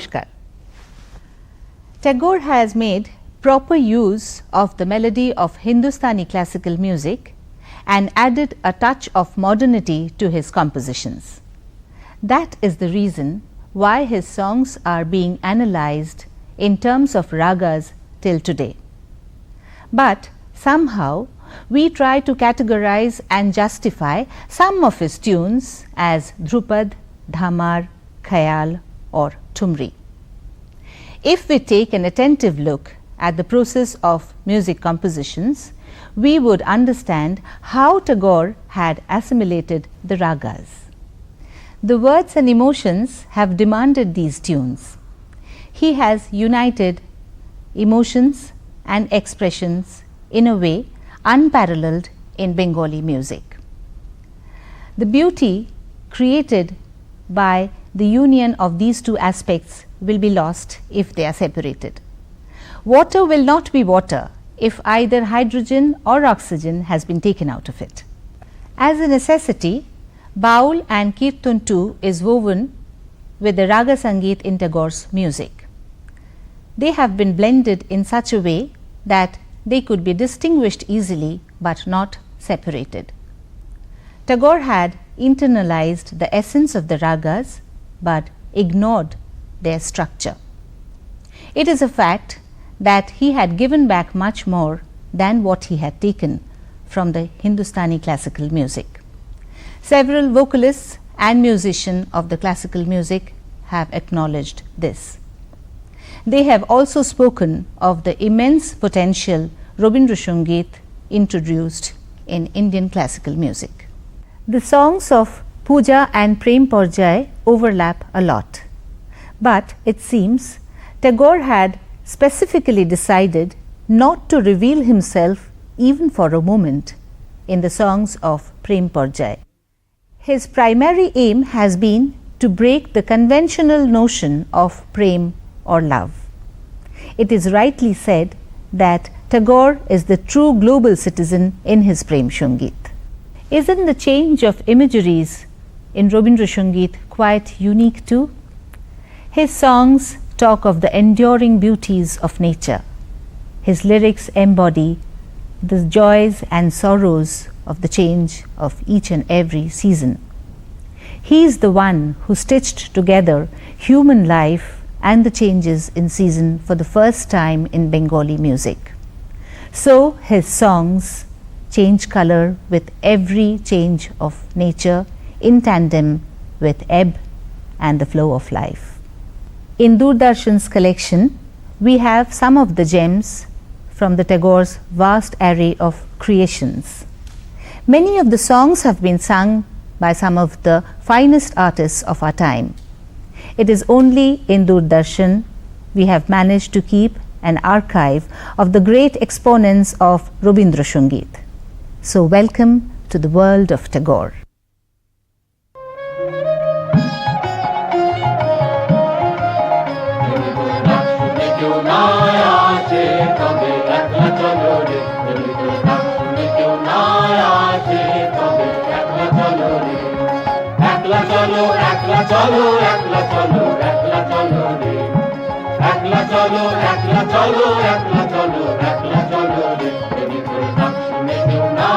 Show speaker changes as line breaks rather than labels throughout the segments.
Namaskar. Tagore has made proper use of the melody of Hindustani classical music and added a touch of modernity to his compositions. That is the reason why his songs are being analyzed in terms of ragas till today. But somehow we try to categorize and justify some of his tunes as Dhrupad, Dhamar, Khayal or Thumri. If we take an attentive look at the process of music compositions, we would understand how Tagore had assimilated the ragas. The words and emotions have demanded these tunes. He has united emotions and expressions in a way unparalleled in Bengali music. The beauty created by the union of these two aspects will be lost if they are separated. Water will not be water if either hydrogen or oxygen has been taken out of it. As a necessity, Baul and Kirtan too is woven with the Raga Sangeet in Tagore's music. They have been blended in such a way that they could be distinguished easily but not separated. Tagore had internalized the essence of the ragas but ignored their structure. It is a fact that he had given back much more than what he had taken from the Hindustani classical music. Several vocalists and musicians of the classical music have acknowledged this. They have also spoken of the immense potential Rabindra Sangeet introduced in Indian classical music. The songs of Puja and Prem Parjay overlap a lot, but it seems Tagore had specifically decided not to reveal himself even for a moment in the songs of Prem Parjay. His primary aim has been to break the conventional notion of prem or love. It is rightly said that Tagore is the true global citizen in his Prem Sangeet. Isn't the change of imageries in Rabindra Sangeet quite unique too? His songs talk of the enduring beauties of nature. His lyrics embody the joys and sorrows of the change of each and every season. He is the one who stitched together human life and the changes in season for the first time in Bengali music. So his songs change color with every change of nature in tandem with ebb and the flow of life. In Doordarshan's collection, we have some of the gems from the Tagore's vast array of creations. Many of the songs have been sung by some of the finest artists of our time. It is only in Doordarshan we have managed to keep an archive of the great exponents of Rabindra Sangeet. So welcome to the world of Tagore.
চলো একলা চলো একলা চলো রে একলা চলো একলা চলো একলা চলো একলা চলো রে যদি তোর ডাক শুনে কেউ না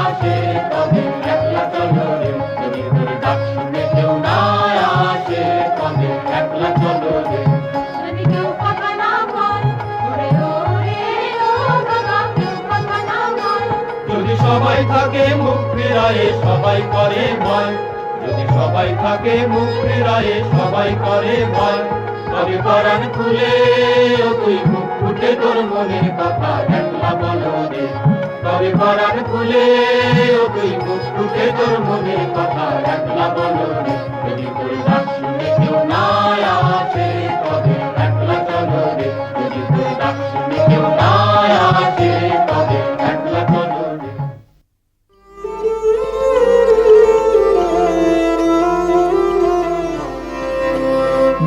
আসে তবে একলা চলো রে যদি তোর ডাক শুনে কেউ না আসে তবে একলা চলো রে যদি কেউ কথা না বল ওরে ওরে ও বাবা কেউ কথা না বল যদি সবাই থাকে মুখ ফিরায়ে সবাই করে ভয় যদি সবাই থাকে মুখ ফিরায়ে সবাই করে ভয় তবে পরাণ খুলে ও তুই মুখ ফুটে তোর মনের কথা একলা বলো রে তবে পরাণ খুলে ও তুই মুখ ফুটে তোর মনের কথা একলা বলো রে যদি তোর ডাক শুনে কেউ না আসে তবে একলা চলো রে যদি তোর ডাক শুনে কেউ না আসে তবে একলা চলো রে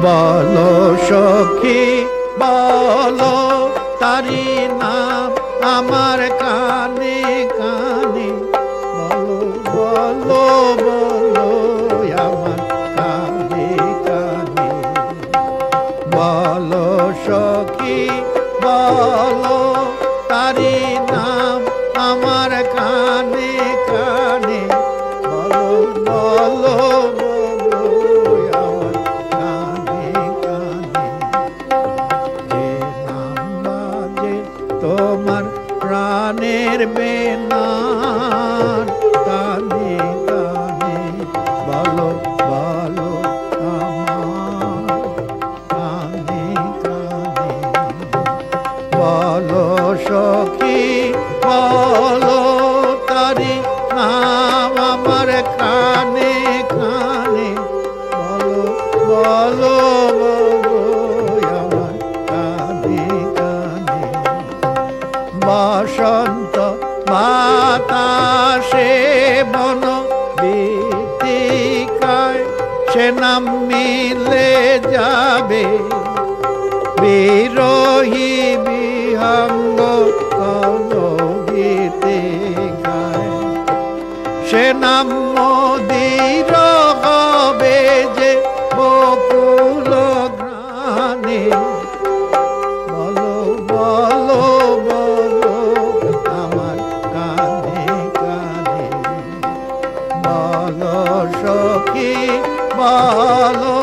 বলো সখী বলো তারি নাম আমার কানে কানে বলো বলো বলো আমার কানে কানে নাম আমার কানে কানে বলো বলো বলো আমার কানে কানে বসন্ত বাতাসে বন বীথিকায় সে নাম মিলে যাবে বিরোহী বিহঙ্গ গীতে গায় সে নাম মোদির হবে যে বকুল গ্রানে বলো বলো বলো আমার কানে কানে বলো সখী বলো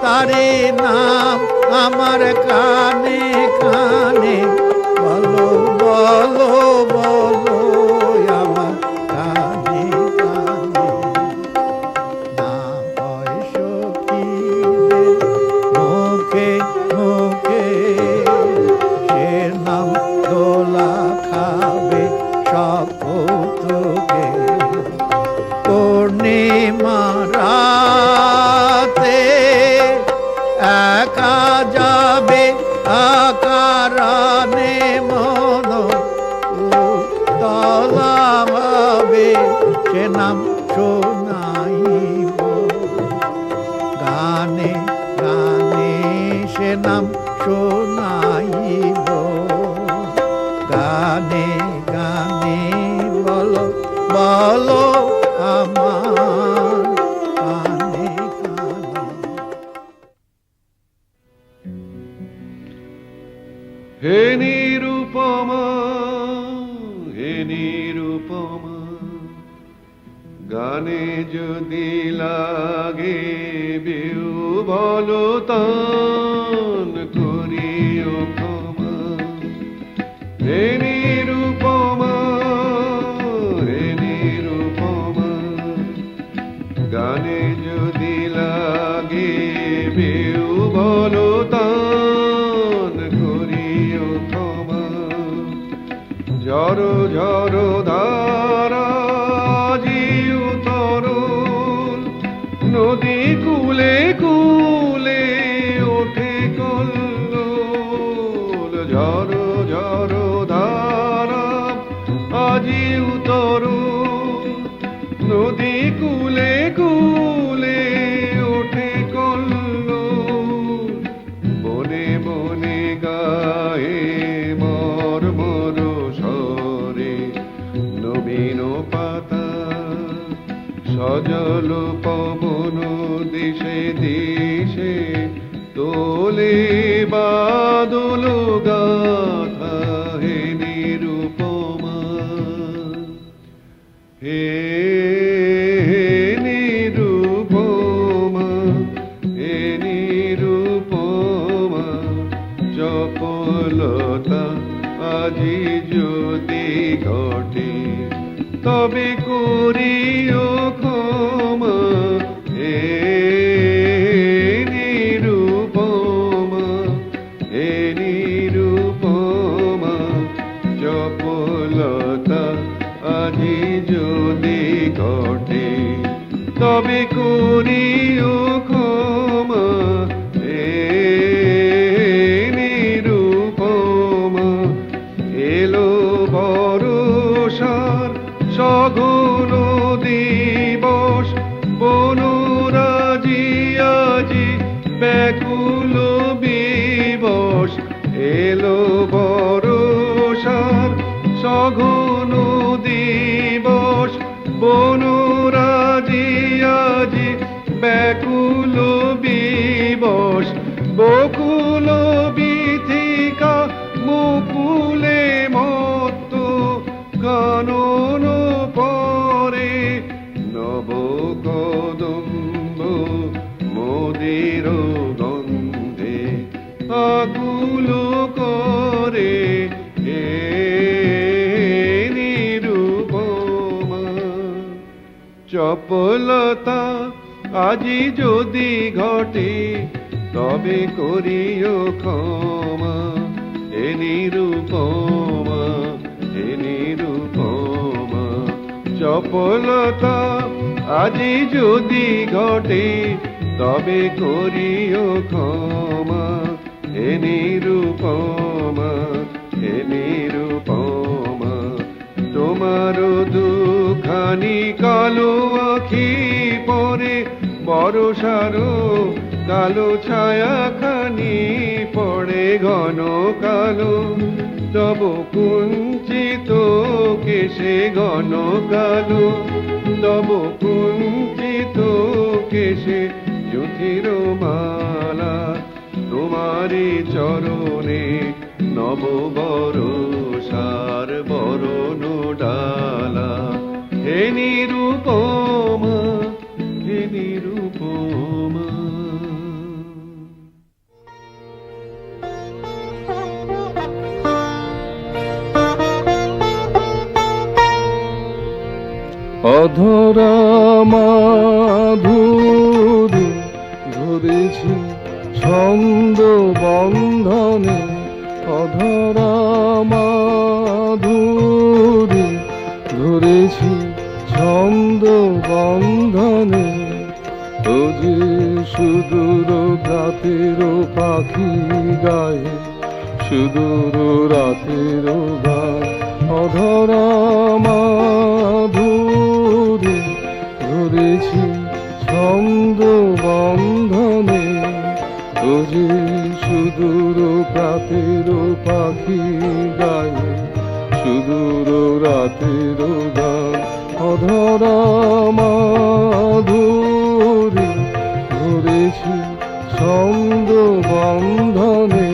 তারে নাম আমার কানে কানে বলো বলো বলো আমার কানে কানে না হয় সখীদের মুখে মুখে সে নাম দোলা খাবে সব কৌতুকে পূর্ণিমা রাতে একা যাবে আকারানে মন তলা হবে সে নাম শোনাইব গানে গানে সে নাম শোনাইব গানে গানে বলো বলো আমার কানে কানে
হে নিরুপমা হে নিরুপমা গানে যদি লাগে বিউ বলো তান করিও ক্ষমা হে নিরুপমা হে নিরুপমা গানে যদি লাগে বিউ বলো তান করিও ক্ষমা ঝড়ো ঝড়ো ধারা জিউ তরুণ নদী কুলে কুলে ওঠে কল্লোল ঝড়ো ঝড়ো ধারা আজিউ তরুণ নদী কুলে কুলে ওঠে কল্লোল বনে বনে গায়ে মর মর স্বরে নবীন পাতা সজল পবন দিশে দিশে তোলে বাদল গাথা হে নিরুপমা হে নিরুপমা হে নিরুপমা চপলতা আজি যদি ঘটে তবে করিও ক্ষমা হে নিরুপমা হে নিরুপমা চপলতা আজি যদি ঘটে তবে করিও ক্ষমা হে নিরুপমা এলো বর্ষার সঘন দিবস বনরাজি আজি ব্যাকুল বিবশ এলো বর্ষার সঘন দিবস বনরাজি আজি ব্যাকুল বিবশ বকুল বিথিকা মুকুলে মত্ত কানন পরে নব কদম্ব মোদের গন্ধে আকুল করে হে নিরুপমা চপলতা আজি যদি ঘটে তবে করিও ক্ষমা হে নিরুপমা হে নিরুপমা সফলতা আজি যদি ঘটে তবে করিও ক্ষমা, হে নিরুপমা, হে নিরুপমা। তোমার দুখানি কালো আখি পরে বরষার কালো ছায়া খানি পড়ে ঘন কালো, তব কুঞ্চিত কেশে ঘন কালো, তব কুঞ্চিত কেশে জ্যোতির মালা। তোমারি চরণে নব বরষার বরণ ডালা, হে নিরুপমা, হে নিরুপমা।
অধরা মাধুরী ধরেছি ছন্দ বন্ধনে, অধরা মাধুরী ধরেছি ছন্দ বন্ধনে। ও যে সুদূর রাতের পাখি গায়ে সুদূর রাতের গান, অধরা মাধুরী ধরেছি ছন্দ বন্ধনে। ও যে সুদূর রাতের পাখি গায়ে সুদূর রাতের গান, অধরা মাধুরী ধরেছি ছন্দ বন্ধনে।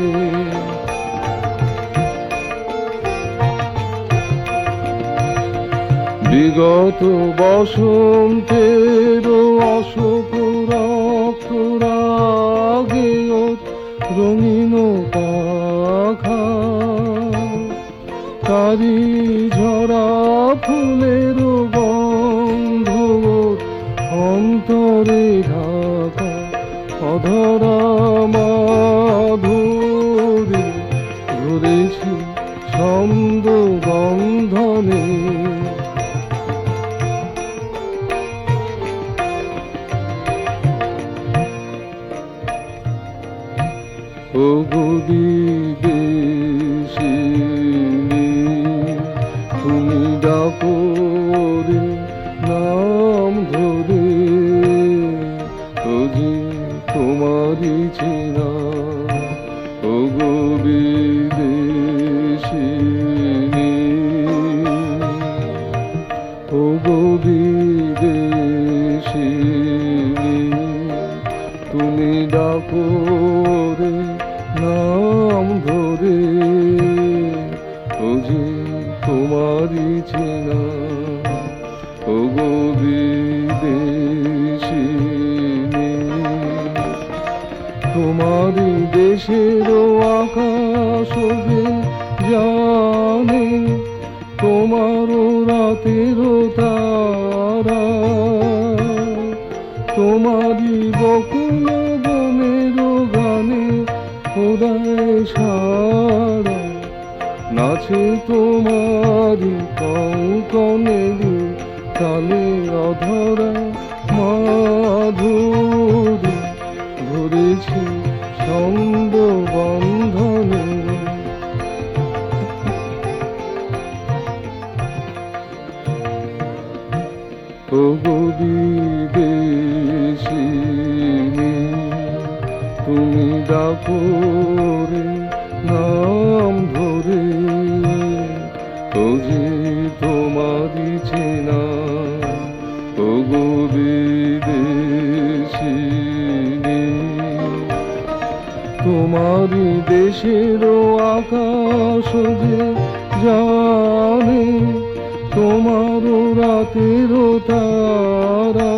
বিগত বসন্তের অশোক রক্ত রাগে রঙিন পাখা, তারি ঝরা ফুলের গন্ধ অন্তরে ঢাকা, অধরা মাধুরী ধরেছি ছন্দ বন্ধনে। ও বিদেশিনী তুমি ডাকো রে নাম ধরে, ও যে তোমারই চেনা। ও গো বিদেশিনী, ও গো বিদেশিনী তুমি ডাকো রে নাম ধরে, ও যে তোমারই চেনা। ও গো বিদেশিনী, তোমারই দেশের আকাশ যে জানে, তোমার রাতের তারা, তোমারই বকুল বনের গানে খোদায় সারা, নাচে তোমারই কঙ্কণের তালে, অধরা মাধুরী ধরেছি ছন্দ বন্ধনে। ও গো বিদেশিনী তুমি ডাকো রে নাম ধরে, ও যে তোমারই চেনা। ও গো বিদেশিনী, তোমারই দেশের আকাশ যে জানে, তোমার রাতের তারা,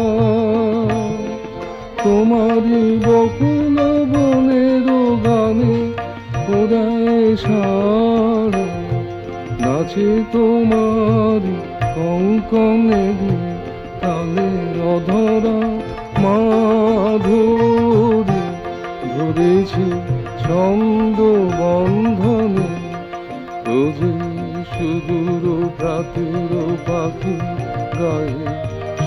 তোমারই বকুল বনের গানে খোদায় সারা, নাচে তোমারই কঙ্কণের তালে, অধরা মাধুরী ধরেছি ছন্দ বন্ধনে। ও যে সুদূর প্রাতের পাখি গায়ে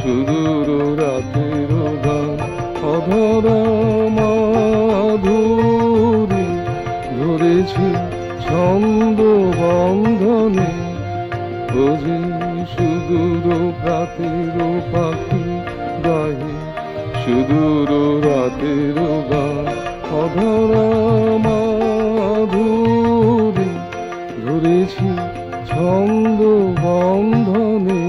সুদূর রাতের গান অধরা মাধুরী ধরেছি ছন্দ বন্ধনে বোঝে সুদূর প্রাতের পাখি গায়ে সুদূর রাতের গান অধরা মাধুরী ধরেছি ছন্দ বন্ধনে।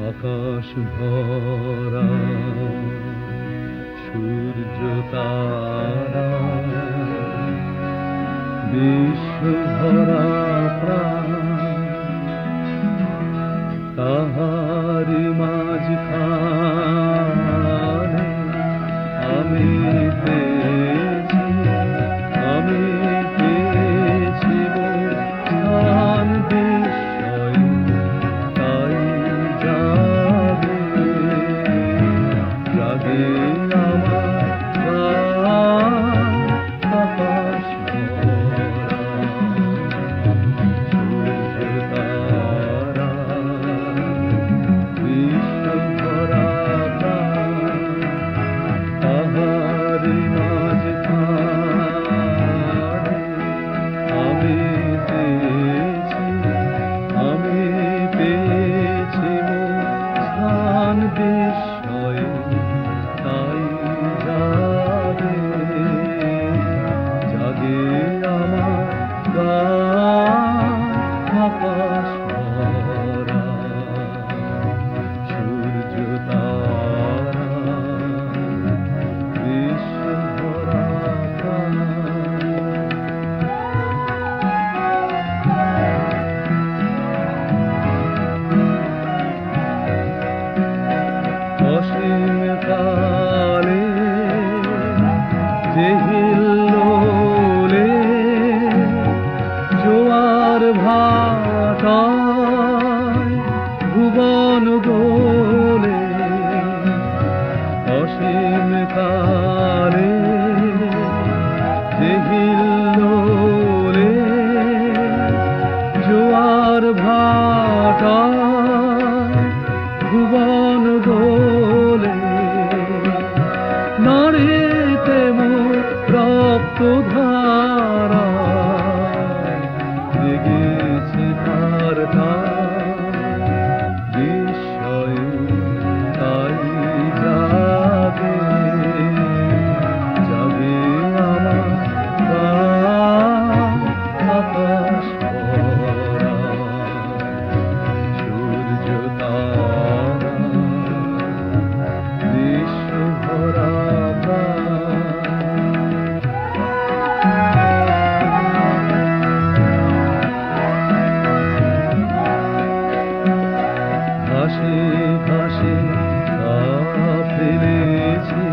আকাশ ভরা সূর্য তারা বিশ্ব ভরা প্রাণ তাহারি মাঝখানে আমি পেয়েছি স্থান বিস্ময় তাই জাগে জাগে আমার প্রাণ আকাশ ভরা সূর্য তারা বিশ্ব ভরা প্রাণ তাহারি মাঝখানে আমি পেয়েছি স্থান বিস্ময়ে তাই জাগে জাগে আমার গান আকাশ ভরা সূর্য তারা বিশ্ব ভরা প্রাণ। অসীম কালে যে হিল্লোলে জোয়ার ভাটায় ভুবন দোলে অসীম কালে যে হিল্লোলে জোয়ার ভাটায় ভুবন দোলে নারীতে মোর রক্ত ধারা জেগেছে ধারটা বিস্ময়ে তাই জাগে জাগে আমার প্রাণ আকাশ ভরা সূর্য তারা বিশ্ব ভরা প্রাণ। ভাসে ভাসে ফেলেছি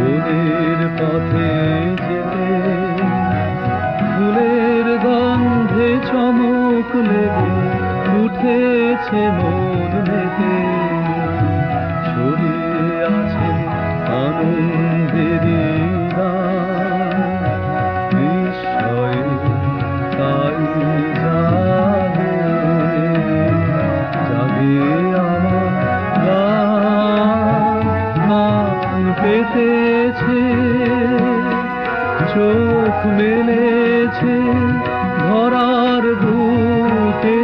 ওদের পথে যেতে ফুলের গন্ধে চমক লেগে উঠেছে মন মেতে ছড়িয়ে আছে আনন্দেরই গান বিস্ময়ে তাই জাগে জাগে আমার গান পেতেছে চোখ মেলেছে ধরার বুকে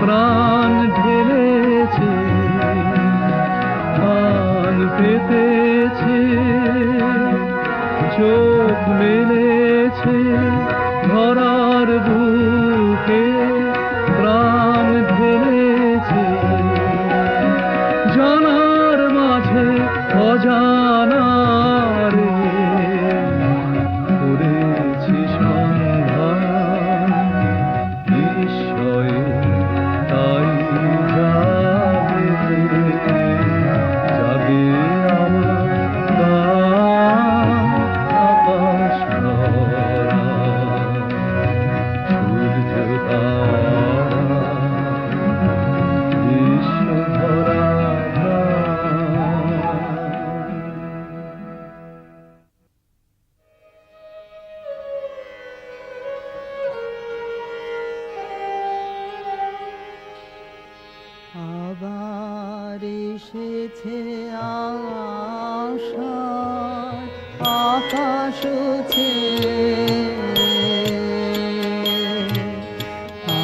প্রাণ ঢেলেছে গান পেতেছে চোখ মেলেছে ধরার বুকে প্রাণ ঢেলেছে জানার মাঝে অজানারে করেছি সন্ধান বিস্ময়ে তাই জাগে জাগে আমার গান আকাশ ভরা সূর্য তারা
আশার আকাশ ছে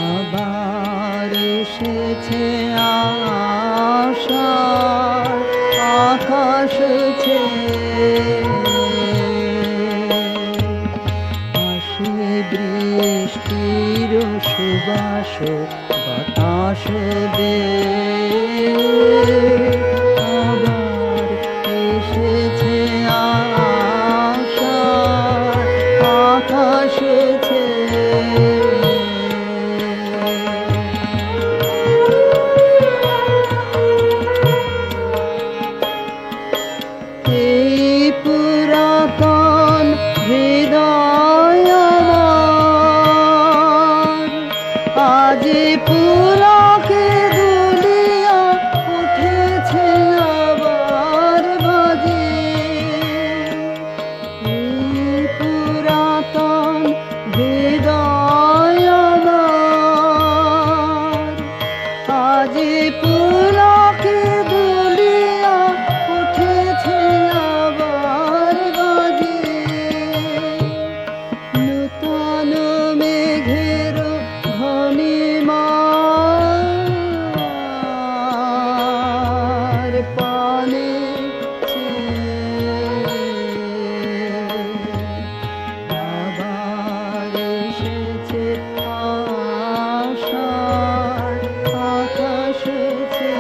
আবার এসেছে আশার আকাশ ছে আসে বৃষ্টির সুবাস বাতাস দে আবার এসেছে আশার আকাশ ছে এই পুরাতন হৃদয় আমার আজ পুলকে দুলিয়া উঠেছে আবার বাজে এই পুরাতন হৃদয় আমার আজ পুলকে দুলিয়া উঠেছে আবার বাজে নূতন মেঘের ঘনীমার পানে আবার এসেছে আশার আকাশ ছে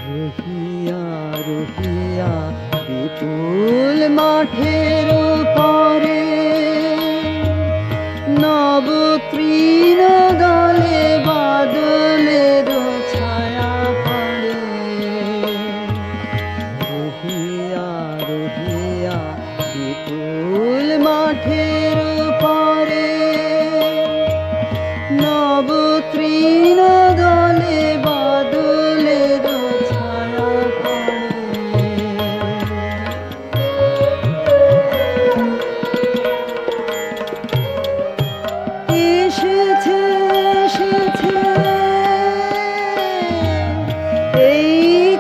রহিয়া রহিয়া বিপুল মাঠের পরে নব তৃণ দলে বাদলের ছায়া পড়ে রহিয়া রহিয়া বিপুল মাঠের পরে নব তৃণ দলে বাদলের ছায়া পড়ে এসেছে এসেছে এই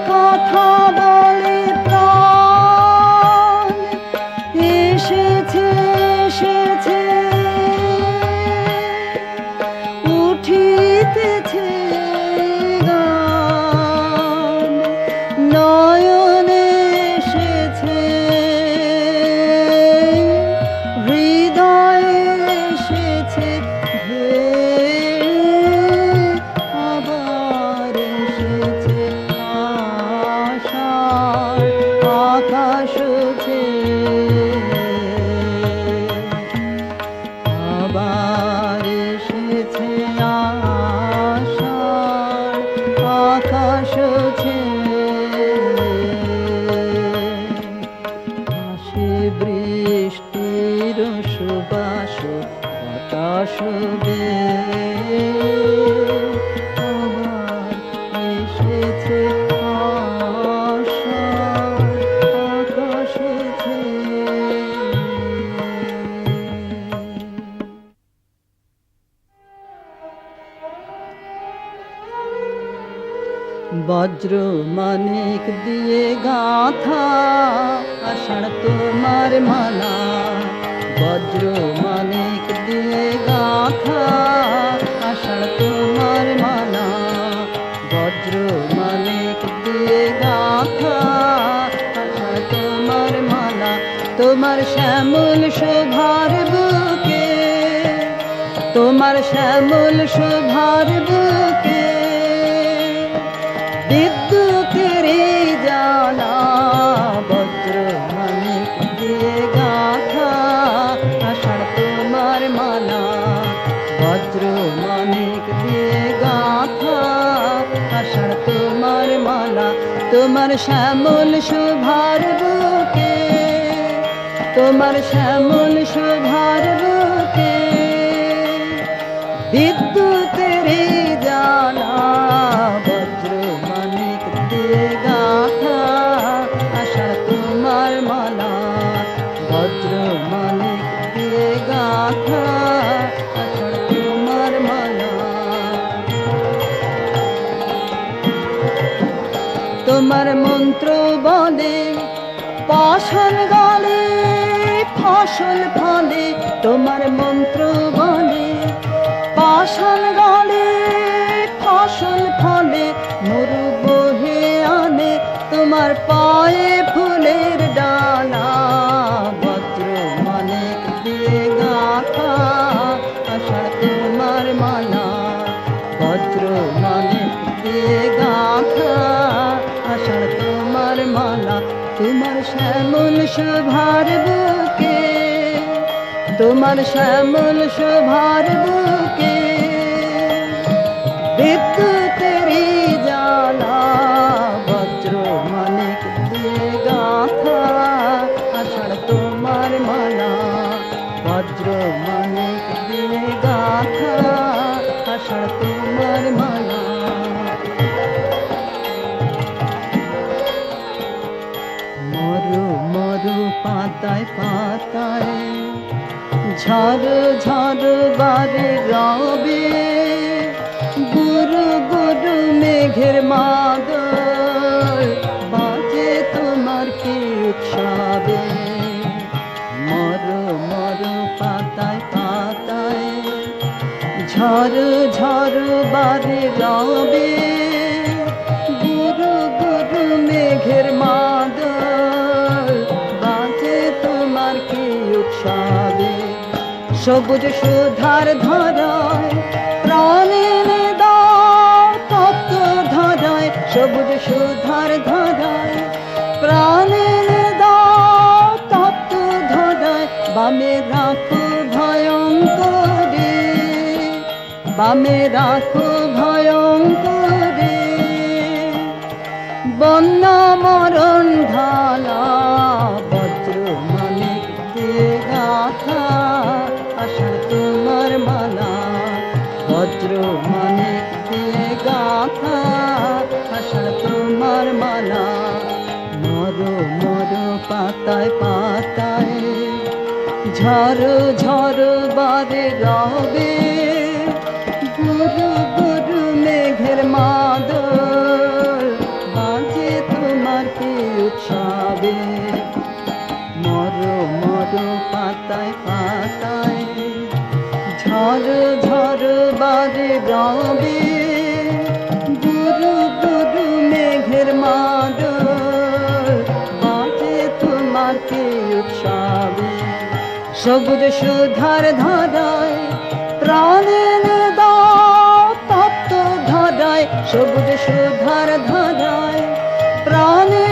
কথা বলে প্রাণ এসেছে এসেছে উঠিতেছে গান নয়নে এসেছে হৃদয়ে এসেছে আবার এসেছে আশার আকাশ ছে আবার এসেছে আশার আকাশ ছে আসে বৃষ্টির সুবাস বাতাস বে আবার এসেছে আশার আকাশ ছে বজ্র মানিক দিয়ে গাথা আষাঢ় তোমার মালা বজ্র মানিক দিয়ে গাথা আষাঢ় তোমার মালা বজ্র মানিক দিয়ে গাথা আষাঢ় তোমার মালা তোমার শ্যামল শোভার বুকে তোমার শ্যামল শোভার বুকে বিদ্যুতের জানা বজ্র মানিক দিয়ে গাথা আষাঢ় তোমার মালা বজ্র মানিক দিয়ে গাথা আষাঢ় তোমার মালা তোমার শ্যামল শোভার বুকে তোমার শ্যামল শোভার বুকে বিদ্যুতের জানা বজ্র মানিক দিয়ে গাথা আষাঢ় তোমার মালা বজ্র মানিক দিয়ে গাথা তোমার মন্ত্র বলে পাষাণ গলে ফসল ফলে, তোমার মন্ত্র বলে পাষাণ গলে ফসল ফলে, মরু বহে আনে তোমার পায়ে ফুলের ডালা। বজ্র মানিক দিয়ে গাঁথা আষাঢ় তোমার মালা, বজ্র মানিক দিয়ে গাঁথা আষাঢ় তোমার মালা। তোমার শ্যামল শোভার বুকে, তোমার শ্যামল শোভার বুকে বিদ্যুতেরই জ্বালা। বজ্র মানিক দিয়ে গাঁথা আষাঢ় তোমার মালা, বজ্র মানিক দিয়ে গাঁথা আষাঢ় তোমার মালা। মরু মরু পাতায় পাতায় ঝড় ঝড় বারে রবে, গুরু গুরু মেঘের মাদল বাজে তোমার কি উৎসবে। মরু মরু পাতায় পাতায় ঝড় ঝড় বারে রবে, গুরু গুরু মেঘের মাদল বাজে তোমার কি উৎসবে। সবুজ সুধার ধরায় প্রাণে দাও তপ্ত ধরায়, সবুজ সুধার ধরায় প্রাণে দাও তপ্ত ধরায়। বামে রাখো ভয়ঙ্করে, বামে রাখো ভয়ঙ্করে, বন্যা মরণ ঢালা। বজ্র মানিক দিয়ে গাঁথা আষাঢ় তোমার মালা, বজ্র মানিক দিয়ে গাঁথা আষাঢ় তোমার মালা। মরো মরো পাতায় পাতায় ঝড় ঝড় বারে রবে, গুরু গুরু মেঘের মাদল বাজে তোমার কি উৎসবে। মরো মরো পাতায় পাতায় ঝড় ঝড় বারে রবে, গুরু গুরু মেঘের মাদল বাজে তোমার কি উৎসবে। সবুজ সুধার ধারায় প্রাণে দাও তপ্ত ধরায়, সবুজ সুধার ধারায় প্রাণে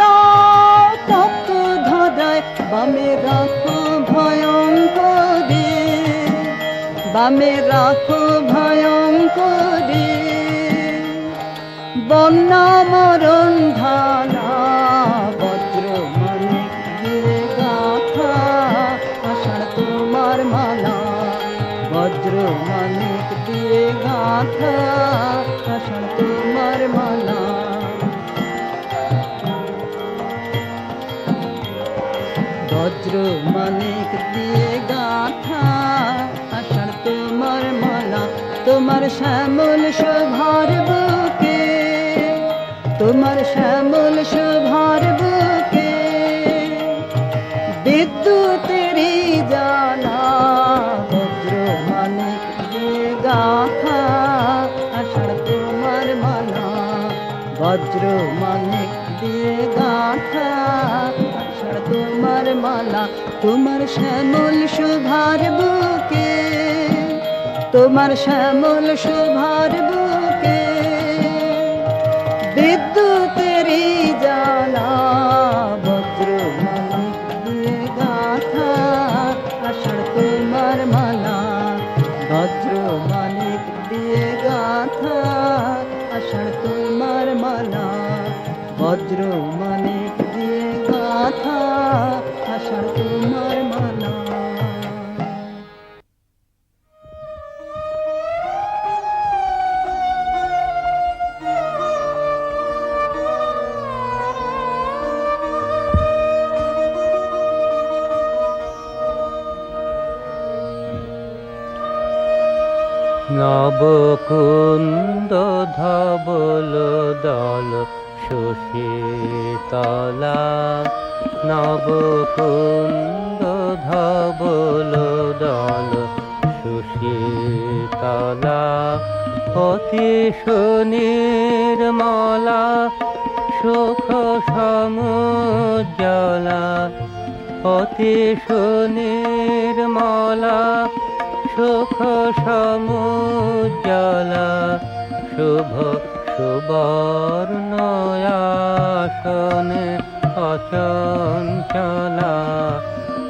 দাও তপ্ত ধরায়। বামে রাখো ভয়ঙ্করে, বামে রাখো ভয়ঙ্করে, বন্যা মরণ ঢালা। বজ্র মানিক দিয়ে গাঁথা আষাঢ় তোমার মালা, বজ্র মানিক দিয়ে গাঁথা আষাঢ় তোমার মালা। বজ্র মানিক দিয়ে গাঁথা আষাঢ় তোমার মালা। তোমার শ্যামল শোভার বুকে, তোমার শ্যামল শোভার বুকে বিদ্যুতেরই জ্বালা। বজ্র মানিক দিয়ে গাঁথা আষাঢ় তোমার মালা, বজ্র মানিক দিয়ে গাঁথা আষাঢ় তোমার মালা। তোমার শ্যামল শোভার বুকে, তোমার শ্যামল শোভার বুকে বিদ্যুতেরই জ্বালা। বজ্র মানিক দিয়ে গাঁথা আষাঢ় তোমার মালা, বজ্র মানিক দিয়ে গাঁথা আষাঢ় তোমার মালা, বজ্র মানিক দিয়ে গাঁথা আষাঢ় তোমার মালা।
নবকুন্দ ধবল দল
সুশীতলা নবকুন্দ ধবল দল সুশীতলা অতি সুনির্মলা সুখ সমুজ্জ্বলা অতি সুনির্মলা সুখ সমুজ্জ্বলা শুভ সুবর্ণয়াসনে অচঞ্চলা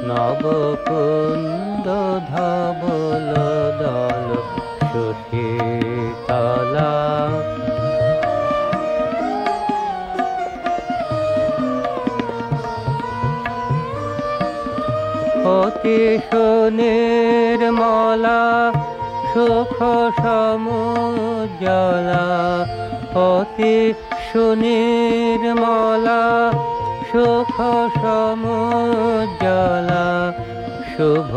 নবকুন্দ ধবল দল সুশীতলা অতি সুনির্মলা সুখ সমুজ্জ্বলা অতি সুনির্মলা সুখ সমুজ্জ্বলা শুভ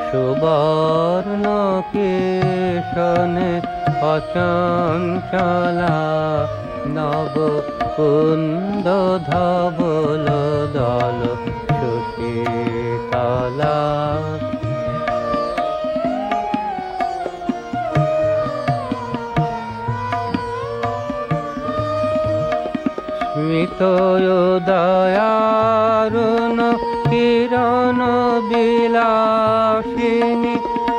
সুবর্ণ কেশনে অচঞ্চলা নবকুন্দ ধবল দল সুশীতলা স্মিতোদয়ারুণ কিরণ বিলাসিনী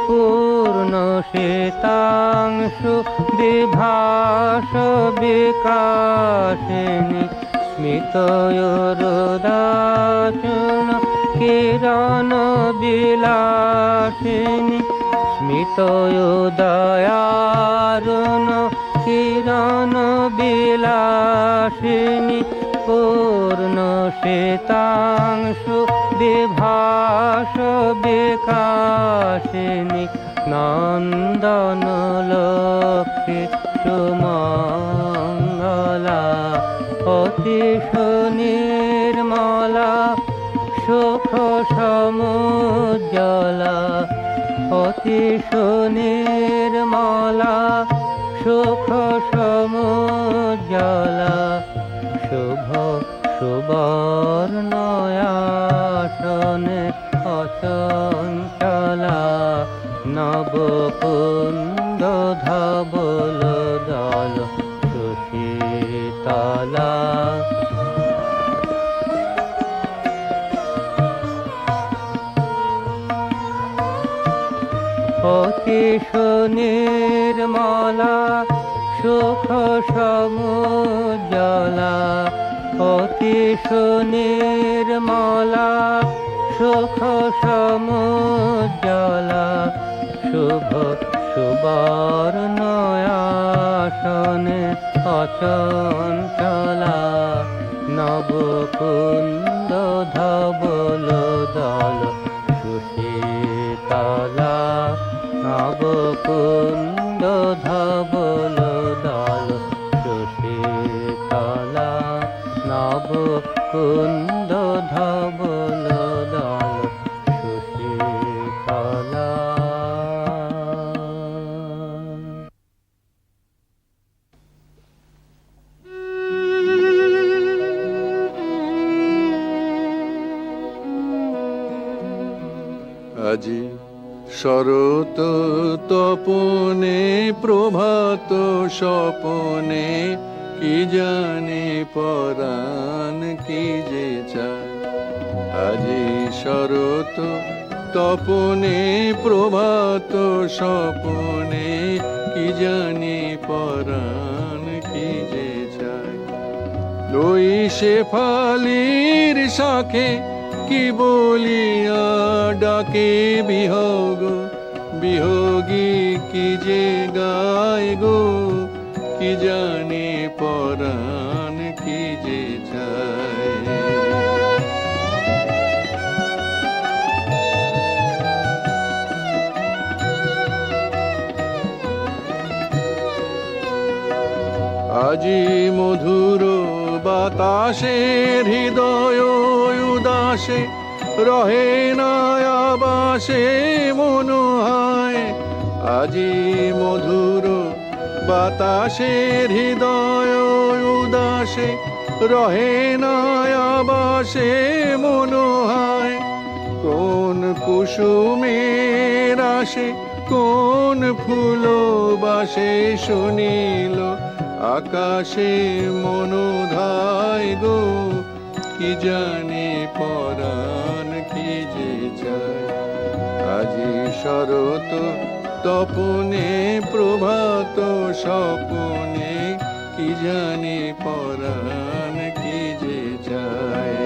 পূর্ণ শ্বেতাংশু বিভাস বিকাশিনী স্মিতোদয়ারুণ কিরণ বিলাসিনী স্মিতোদয়ারুণ কিরণ বিলাসিনী পূর্ণ শ্বেতাংশু বিভাস বিকাশিনী নন্দন লক্ষ্মী সুমঙ্গলা অতি সুনির্মলা সুখ সমুজ্জ্বলা অতি সুনির্মলা সুখ সমুজ্জ্বলা শুভ সুবর্ণয়াসনে অচঞ্চলা নবকুন্দ ধবল দল সুশীতলা অতি সুনির্মলা সুখ সমুজ্জ্বলা অতি সুনির্মলা সুখ সমুজ্জ্বলা শুভ সুবর্ণয়াসনে অচঞ্চলা নবকুন্দ ধবল দল সুশীতলা নবকুন্দ ধবল দল সুশীতলা নবকুন্দ ধবল দল সুশীতলা।
আজি শরত তপনে প্রভাত স্বপনে কি জানে পরাণ কি যে চায়। আজি শরত তপনে প্রভাত স্বপনে কি জানে পরাণ কি যে চায়। লই সে ফালির শাখে কি বলিয়া ডাকে বিহগ বিহগী কি যে গায় গো কি জানে পরাণ কি যে চায়। আজি মধুর বাতাসের হৃদয় উদাসে রহে না আবাসে মনোহায়। আজি মধুর বাতাসের হৃদয় উদাসে রহে না আবাসে মনোহায়। কোন কুসুমের আসে কোন ফুল বাসে শুনিল আকাশে মনোধায় গো, কি জানে পরাণ কি যে চায়। আজি শরৎ তপনে প্রভাত স্বপনে, কি জানে পরাণ কি যে চায়।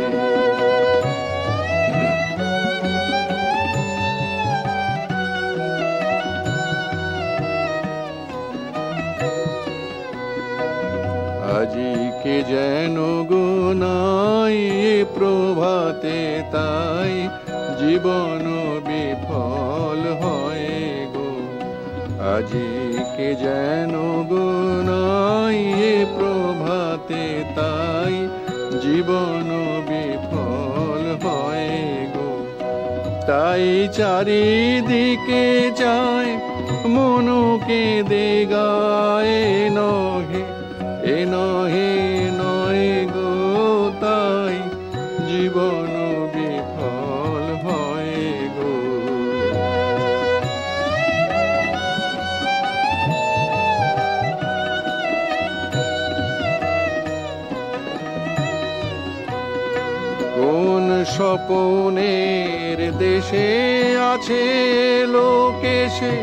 আজি কে যেন গো নাই প্রভাতে, তাই জীবন বিফল হয় গো। আজি কে যেন গো নাই প্রভাতে, তাই জীবন বিফল হয় গো। তাই চারিদিকে চায় মনকে দেগায় নহে, এ নহে নয় গো, তাই জীবন বিফল হয় গো। কোন স্বপনের দেশে আছে লোকেশে,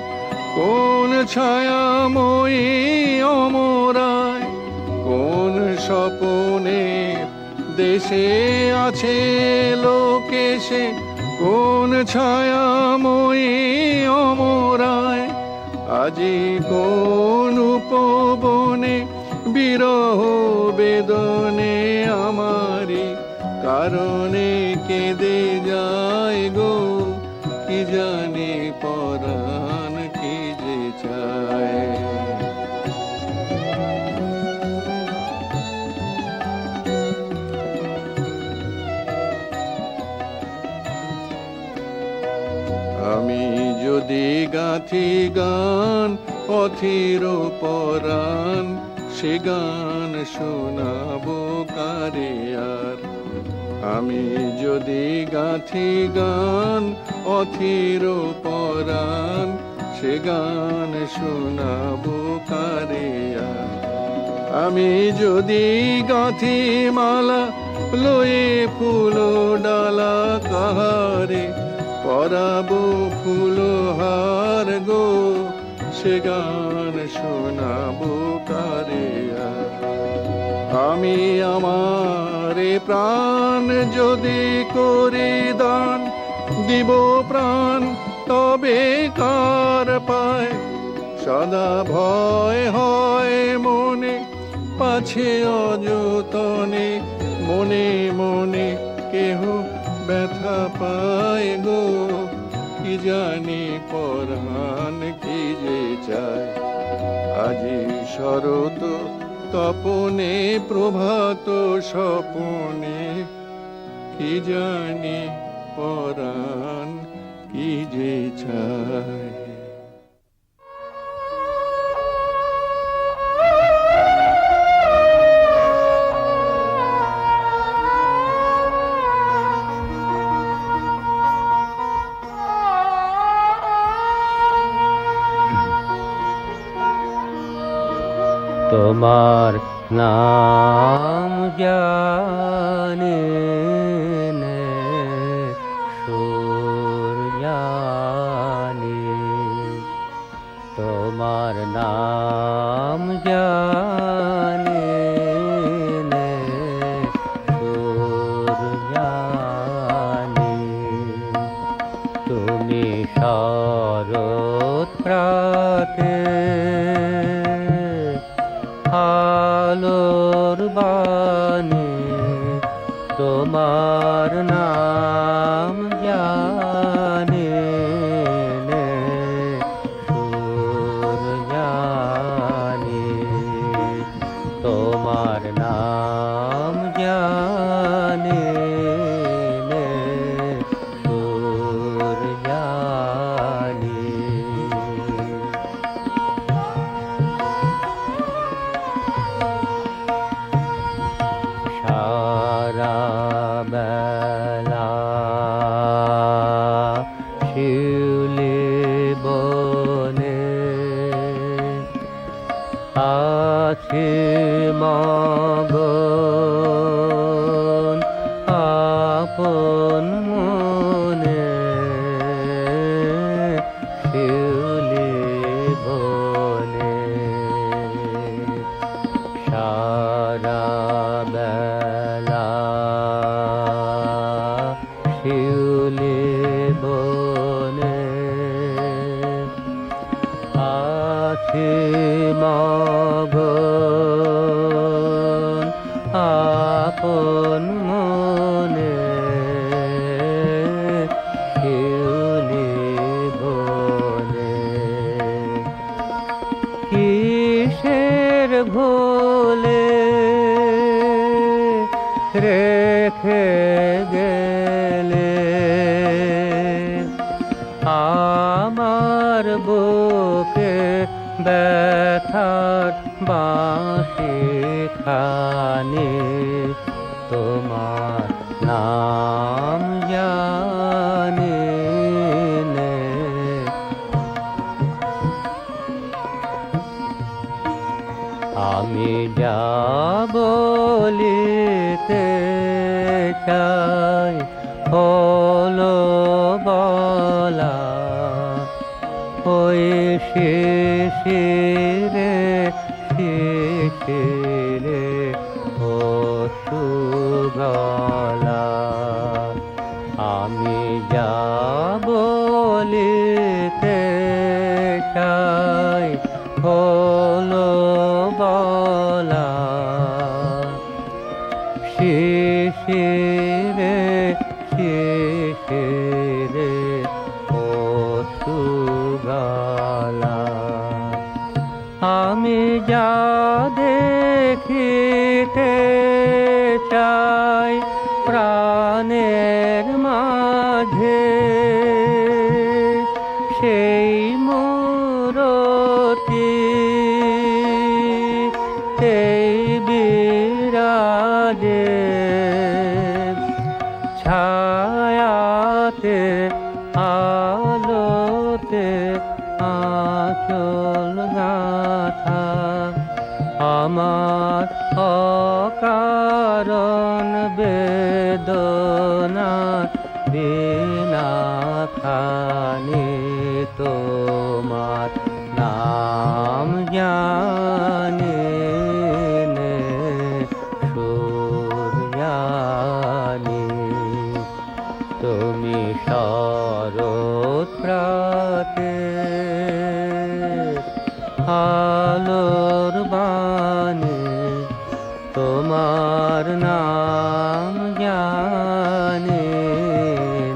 কোন ছায়াময়ী অমরায়। কোন স্বপনের দেশে আছে লোকেশে, কোন ছায়াময়ী অমরায়। আজি কোন উপবনে বিরহ বেদনে আমারি কারণে কেঁদে যায় গো, কি জানে পরাণ কি যে চায়। আমি যদি গাথি গান পথির পরাণ, সে গান শোনাবো কারে আর। আমি যদি গাথি গান অথির পরাণ, সে গান শোনাবো কারে আর। আমি যদি গাথি মালা লয়ে ফুল ডালা কাহারে, পরাবো ফুলহার গো, সে গান শোনাবো কারে আর। আমি আমারে প্রাণ যদি করি দান, দিব প্রাণ তবে কার পায়। সদা ভয় হয় মনে পাছে অযতনে, মনে মনে কেহ ব্যথা পায় গো, কি জানি পরাণ কি যে চায়। আজি শরৎ তপনে প্রভাত স্বপনে, কি জানি পরাণ কি যে চায়।
তোমার নাম জানে নে সুর জানে, তোমার নাম জানে নে সুর জানে। তুমি শরৎ প্রাতে আলোর বাণী, তোমার নাম জানে নে সুর জানে, তোমার নাম জানে নে সুর জানে। আছে মগন আপন মনে শিউলি বনে সারা বেলা শিউলি বনে আছে মগন আপন মনে শিউলি বনে কিসের ভোলে রেখে গেলে আমার বুকে ব্যথার বাঁশি খানি তোমার নাম জানি নে আমি যা বলিতে চাই হলো বলা ওই শিশিরে শিশিরে অসুগলা আমি যা বলিতে চাই হলো বলা শিশিরে শিশিরে অসুগলা আমি যা দেখিতে চাই প্রাণের মাঝে সেই মূরতি এই বিরাজে ছায়াতে আলোতে আঁচল গাথা আমার অকারণ বেদনা বিনা খানি তোমার নাম জানি নে সুরজানি তুমি শরৎ প্রাতে আলোর বাণী তোমার নাম জানি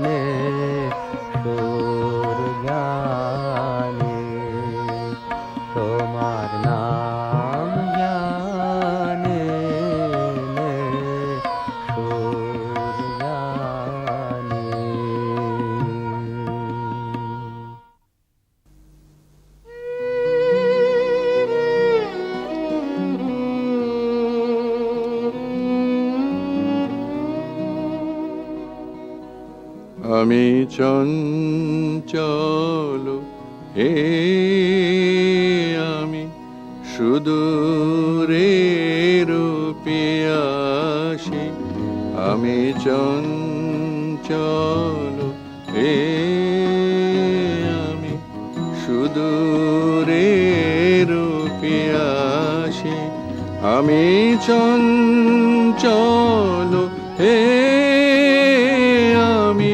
নে সুরজানি তোমার নাম জানি নে সুরজানি
আমি চঞ্চল হে আমি সুদূরের পিয়াসী আমি চঞ্চল হে আমি সুদূরের পিয়াসী আমি চঞ্চল হে আমি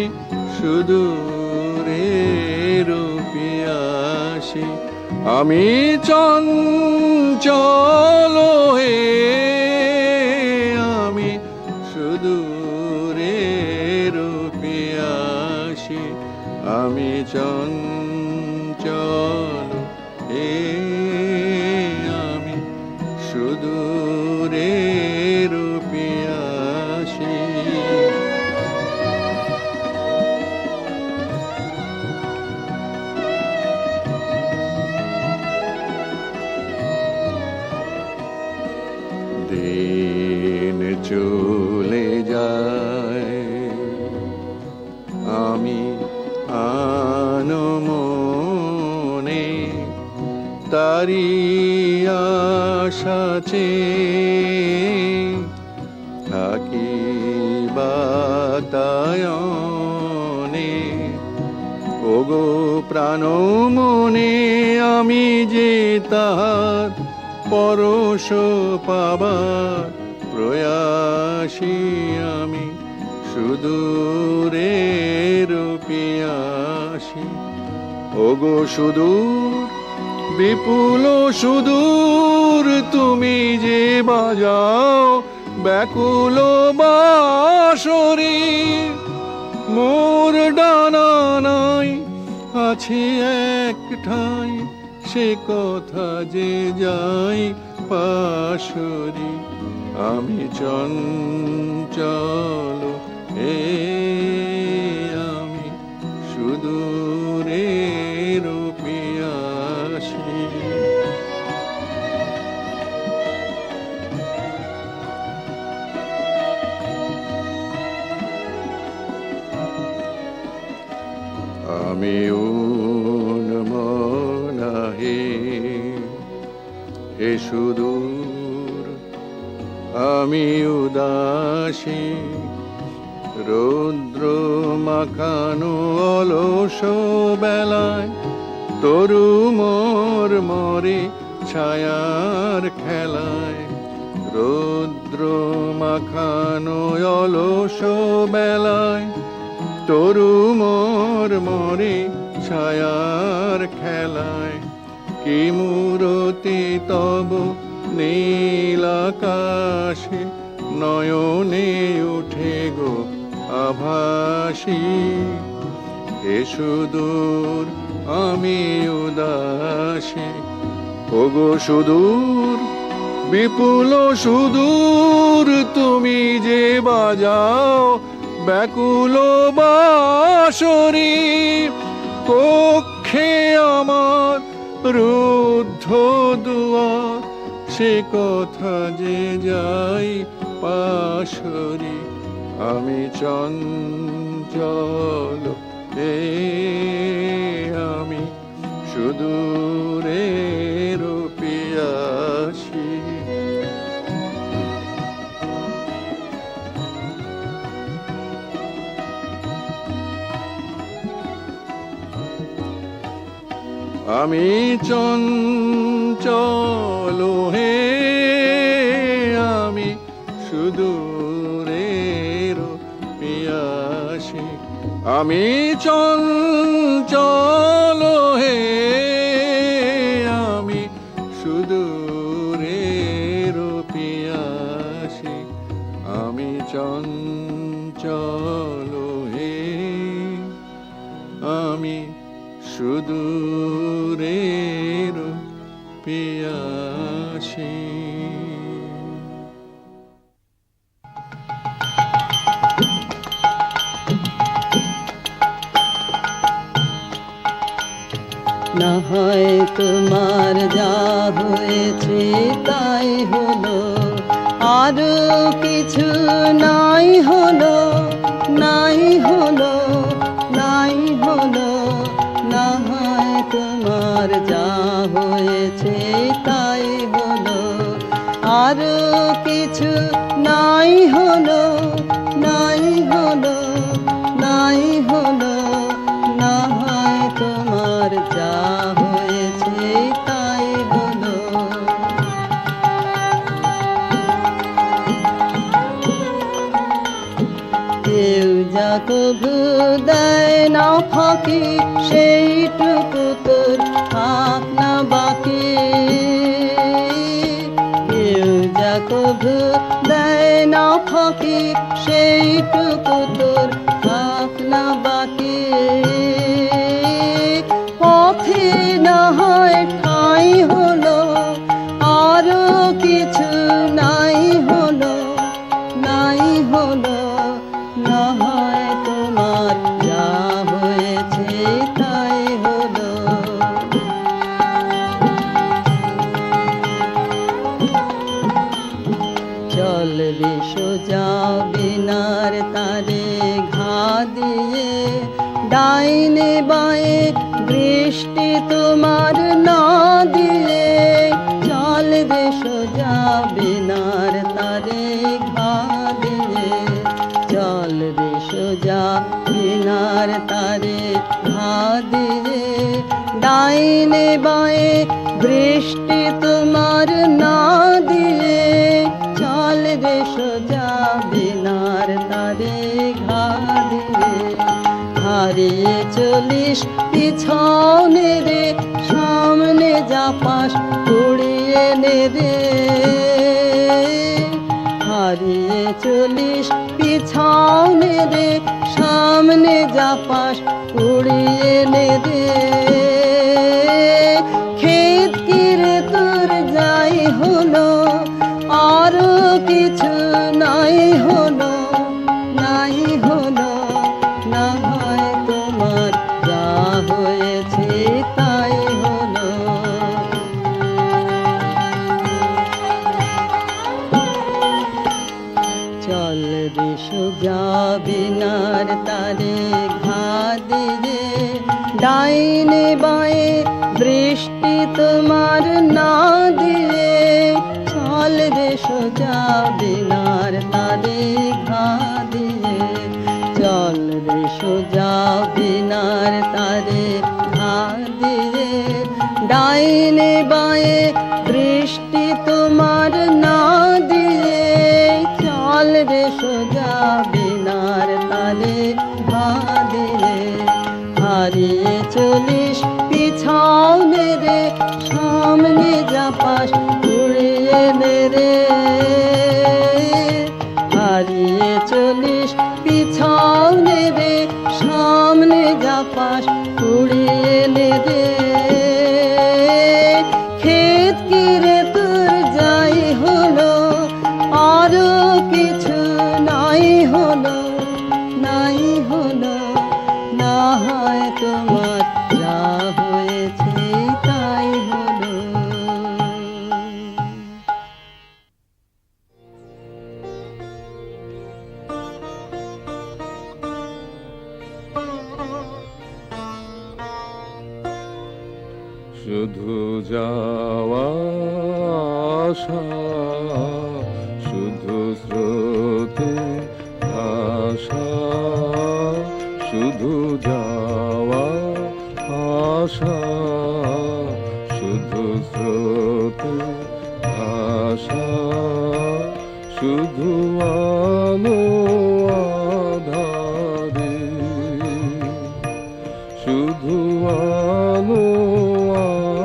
সুদূরের পিয়াসী আমি চঞ্চল হে আমি সুদূরের পিয়াসী আমি চঞ্চল হে আমি সুদূরের পিয়াসী দিন চলে যায় আমি আনমনে তারি আশা চেয়ে থাকি বাতায়নে। ওগো প্রাণ মনে আমি যে তাহার পরশ পাবার প্রয়াসী, আমি সুদূরের পিয়াসী। ওগো সুদূর বিপুল সুদূর তুমি যে বাজাও ব্যাকুল বাঁশরি, মোর ডানা নাই আছে এক ঠাঁই, সে কথা যে যাই পাশরি। আমি চঞ্চল আমি সুদূরের পিয়াসী। আমি উন্মনাহে হে সুদূর, আমি উদাসী রৌদ্র মাখানো অলস বেলায়, তরু মোর মরে ছায়ার খেলায়। রৌদ্র মাখানো অলস বেলায়, তরু মোর মরে ছায়ার খেলায়। কি মূরতি তব নীল আকাশে, নয়নে উঠে গো আভাসী। এ সুদূর আমি উদাসী, ওগো সুদূর বিপুল সুদূর তুমি যে বাজাও ব্যাকুল বাঁশরি। কক্ষে আমার রুদ্ধ দুয়ার, সে কথা যে যাই পাশরি। আমি চঞ্চল আমি সুদূরের পিয়াসী। আমি চঞ্চল হে আমি সুদূরের পিয়াসী। আমি চঞ্চল হে আমি সুদূরের পিয়াসী। আমি চঞ্চল হে আমি সুদূরের পিয়াসী।
না হয় তোমার যা হয়েছে তাই হলো, আরো কিছু নাই হলো, নাই হলো, নাই হলো। না হয় তোমার যা হয়েছে তাই হলো, আরো কিছু নাই হলো, নাই হলো, নাই হলো। না হয় তোমার যা হয়েছে তাই হলো। কেউ যা কবু দেয় না ফাঁকি, সেইটুকু তোর থাক না বাকি। কেউ যা কবু দেয় না ফাঁকি, সেইটুকু তোর থাক না বাকি। পথে না হয় ঠাঁই হলো, আরো কিছু নাই হলো, নাই হলো। না হয় তোমার যা হয়েছে তাই হলো। চলবে সোজা বিনার তারে ঘা দিয়ে, ডাইনে বাঁয়ে দৃষ্টি তোমার না দিয়ে। বিনার তারে ঘা দিয়ে, ডাইনে বায়ে বৃষ্টি তোমার না দিয়ে, চল রে সোজা বিনার তারে ঘা দিয়ে। হারিয়ে চলিস পিছনে রে, সামনে যা পাস উড়িয়ে নে রে। হারিয়ে চলিস পিছনে রে, সামনে যা পাস উড়িয়ে নে রে। ক্ষেত কিরে তোর যাই হলো, আরো কিছু নাই হলো, নাই হলো, না হয় তোমার যা হয়েছে তাই হলো। চল রে সোজা বিনার তারে ঘা দিয়ে, ডাইনে বায়ে বৃষ্টি তোমার না দিয়ে, চল রে সোজা বিনার তারে ঘা দিয়ে। চল রে সোজা বিনার তারে ঘা দিয়ে, ডাইনে বায়ে বৃষ্টি তোমার না দিয়ে, চল রে সোজা বিনার তারে ঘা দিয়ে। হারিয়ে চলিস পিছনে রে, সামনে যা পাস উড়িয়ে নে রে। হারিয়ে চলিস পিছনে রে, সামনে যা পাস উড়িয়ে নে রে। ক্ষেত কিরে তোর যাই হলো, আরো কিছু নাই হলো, নাই হলো, না হয় তোমার যা হয়েছে তাই হলো।
শুধু যাওয়া আসা, শুধু স্রোতে ভাসা, শুধু যাওয়া আসা, শুধু স্রোতে ভাসা, শুধু আলো আধারে, শুধু আলো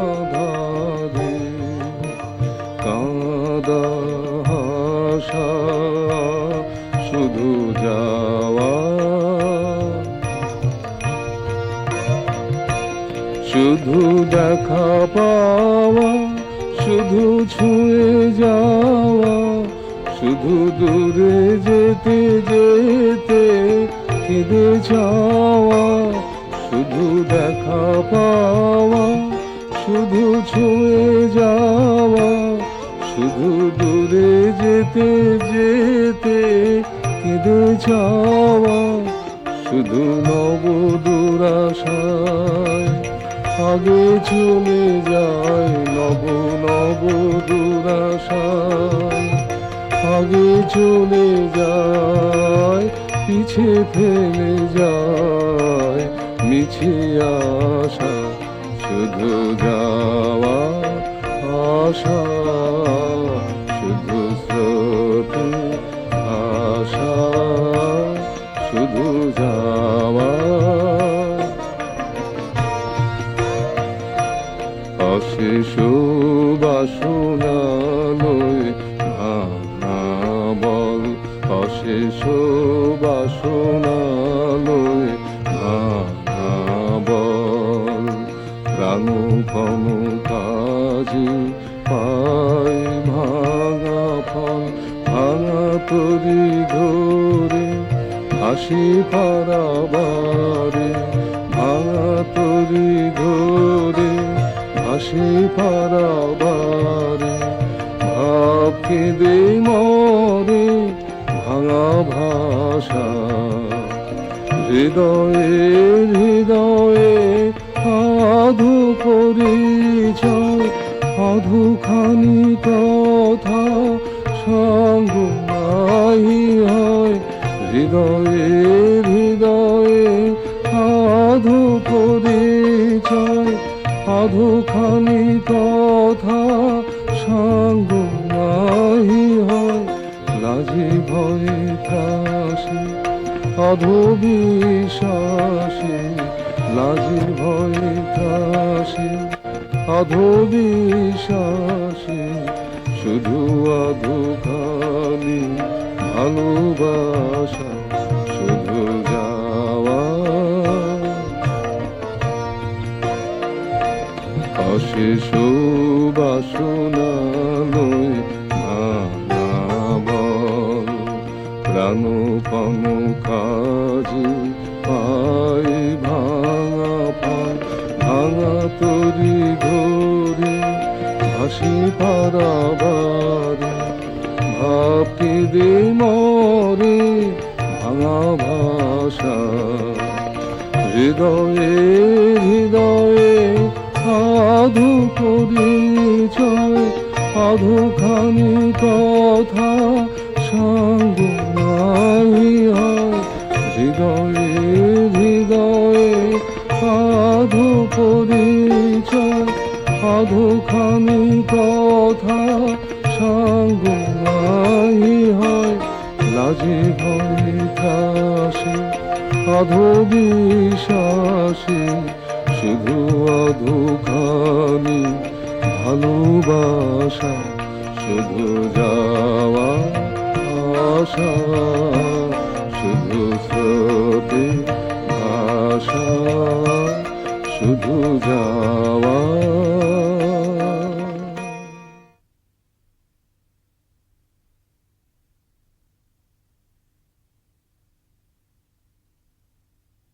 আধারে, কাঁদা হাসা, শুধু যাওয়া, শুধু দেখা পাওয়া, শুধু ছুঁয়ে যাওয়া, শুধু দূরে যেতে যেতে কেঁদে যাওয়া, শুধু দেখা পাওয়া, শুধু ছুঁয়ে যাওয়া, শুধু দূরে যেতে যেতে কেঁদে যাওয়া, শুধু নব দুরাশায় আগে চলে যায়, নব নব দুরাশায় আগে চলে যায়, পিছে ফেলে যায় মিছে আশা, শুধু যাওয়া আশা, শুধু স্রোতে আশা, শুধু যাওয়া। অশেষ বাসনা লয় ভাঙা বল, অশেষ বাসনা লয় ভাঙা বল, প্রাণপণ কাজে পায় ভাঙা ফল, ভাঙা তরি ধরে হাসি পারাবারে, ভাঙা তরি ধরে হাসি পারাবারে, ভাব কেঁদে মরে ভাঙা ভাষা, হৃদয়ে হৃদয়ে আধু পরিচয়, আধুখানি কথা সঙ্গ নাই হয়, হৃদয়ে হৃদয়ে আধুখানি কথা সঙ্গ নাহি হয়, লাজে ভয়ে ত্রাসে অধু বিশ্বাসে, লাজে ভয়ে ত্রাসে অধু বিশ্বাসে, শুধু আধুখানি ভালোবাসা শুধু যাওয়া। অশেষ বাসনা লই ভাঙা বল, প্রাণপণ কাজে পাই ভাঙা পাই, ভাঙা তরি ধরে ভাসি পারাবারে, ভাবকে দে মরে ভাঙা ভাষা। হৃদয়ে হৃদয়ে সাধু পরিচয়, আধুখানি কথা সঙ্গ নাহি হয়, হৃদয়ে হৃদয়ে সাধু পরিচয়, আধুখানি কথা সঙ্গ নাহি হয়, লাজে ভয়ে ত্রাসে অধু বিশ্বাসে, শুধু আধুখানি ভালোবাসা শুধু যাওয়া আশা, শুধু স্রোতে ভাষা শুধু যাওয়া।